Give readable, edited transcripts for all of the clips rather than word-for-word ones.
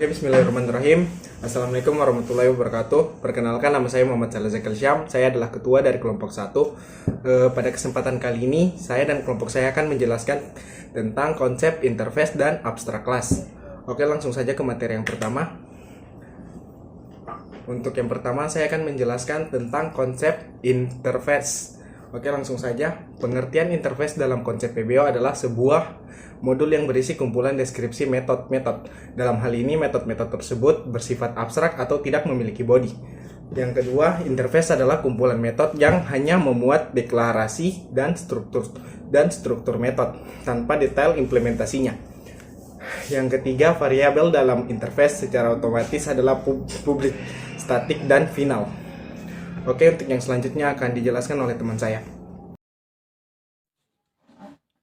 Oke, bismillahirrahmanirrahim. Assalamualaikum warahmatullahi wabarakatuh. Perkenalkan, nama saya Muhammad Saleh Zakil Syam. Saya adalah ketua dari kelompok 1. Pada kesempatan kali ini, saya dan kelompok saya akan menjelaskan tentang konsep interface dan abstrak kelas. Oke, langsung saja ke materi yang pertama. Untuk yang pertama, saya akan menjelaskan tentang konsep interface. Oke, langsung saja. Pengertian interface dalam konsep PBO adalah sebuah modul yang berisi kumpulan deskripsi metode-metode. Dalam hal ini, metode-metode tersebut bersifat abstrak atau tidak memiliki body. Yang kedua, interface adalah kumpulan metode yang hanya memuat deklarasi dan struktur metode tanpa detail implementasinya. Yang ketiga, variabel dalam interface secara otomatis adalah publik, statik, dan final. Oke, untuk yang selanjutnya akan dijelaskan oleh teman saya.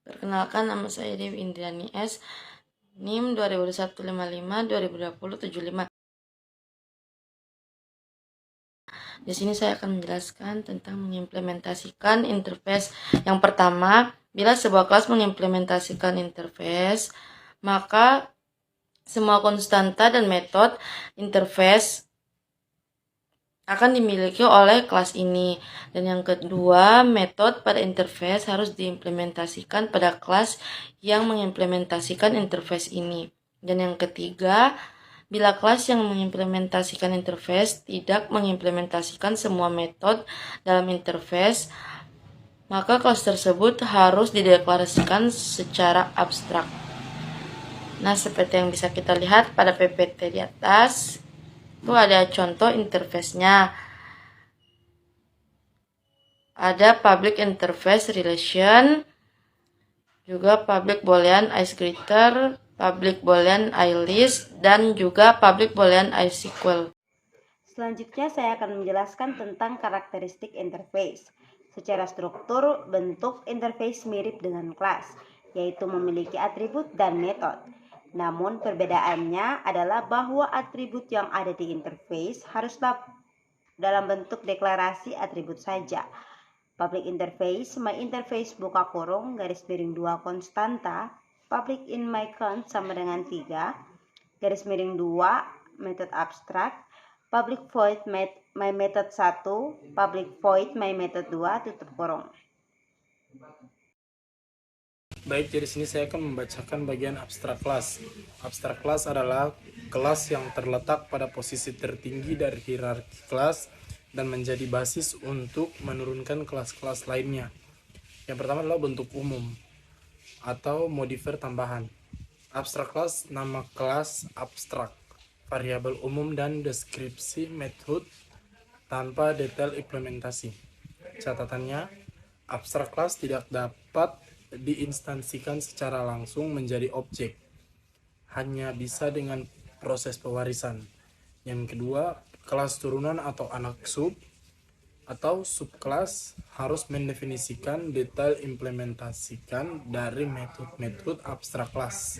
Perkenalkan, nama saya Dewi Indriani S. NIM 202155 2020 75. Di sini saya akan menjelaskan tentang mengimplementasikan interface. Yang pertama, bila sebuah kelas mengimplementasikan interface, maka semua konstanta dan metode interface akan dimiliki oleh kelas ini. Dan yang kedua, metode pada interface harus diimplementasikan pada kelas yang mengimplementasikan interface ini. Dan yang ketiga, bila kelas yang mengimplementasikan interface tidak mengimplementasikan semua metode dalam interface, maka kelas tersebut harus dideklarasikan secara abstrak. Nah, seperti yang bisa kita lihat pada PPT di atas, itu ada contoh interface-nya. Ada public interface relation, juga public boolean isGreater, public boolean iList, dan juga public boolean iSQL. Selanjutnya saya akan menjelaskan tentang karakteristik interface. Secara struktur, bentuk interface mirip dengan kelas, yaitu memiliki atribut dan metode. Namun perbedaannya adalah bahwa atribut yang ada di interface haruslah dalam bentuk deklarasi atribut saja. Public interface, my interface buka kurung, garis miring 2 konstanta, public in my count sama dengan 3, garis miring 2, method abstrak, public void my method 1, public void my method 2, tutup kurung. Baik, dari sini saya akan membacakan bagian abstrak kelas. Abstrak kelas adalah kelas yang terletak pada posisi tertinggi dari hierarki kelas dan menjadi basis untuk menurunkan kelas-kelas lainnya. Yang pertama adalah bentuk umum atau modifier tambahan. Abstrak kelas, nama kelas abstrak, variabel umum dan deskripsi metode tanpa detail implementasi. Catatannya, abstrak kelas tidak dapat diinstansikan secara langsung menjadi objek, hanya bisa dengan proses pewarisan. Yang kedua, kelas turunan atau anak sub atau subkelas harus mendefinisikan detail implementasikan dari metode abstrak kelas.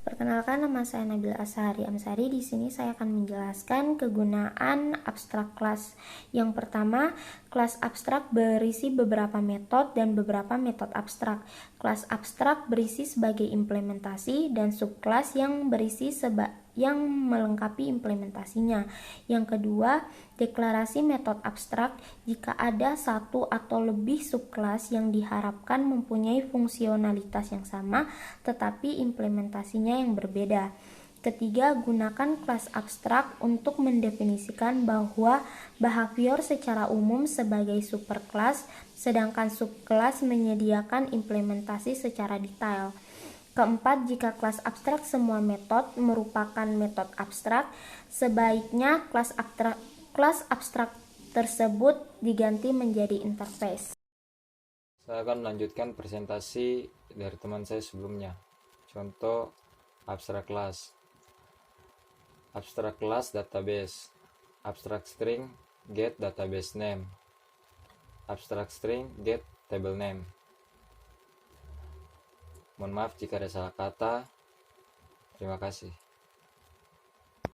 Perkenalkan, nama saya Nabila Ashari Amsari. Di sini saya akan menjelaskan kegunaan abstrak kelas. Yang pertama, kelas abstrak berisi beberapa metode dan beberapa metode abstrak. Kelas abstrak berisi sebagai implementasi dan subkelas yang berisi yang melengkapi implementasinya. Yang kedua, deklarasi metode abstrak jika ada satu atau lebih subkelas yang diharapkan mempunyai fungsionalitas yang sama tetapi implementasinya yang berbeda. Ketiga, gunakan kelas abstrak untuk mendefinisikan bahwa behavior secara umum sebagai superkelas, sedangkan subkelas menyediakan implementasi secara detail. Keempat, jika kelas abstrak semua metode merupakan metode abstrak, sebaiknya kelas abstrak tersebut diganti menjadi interface. Saya akan melanjutkan presentasi dari teman saya sebelumnya. Contoh abstrak kelas. Abstrak kelas database. Abstrak string get database name. Abstrak string get table name. Mohon maaf jika ada salah kata. Terima kasih.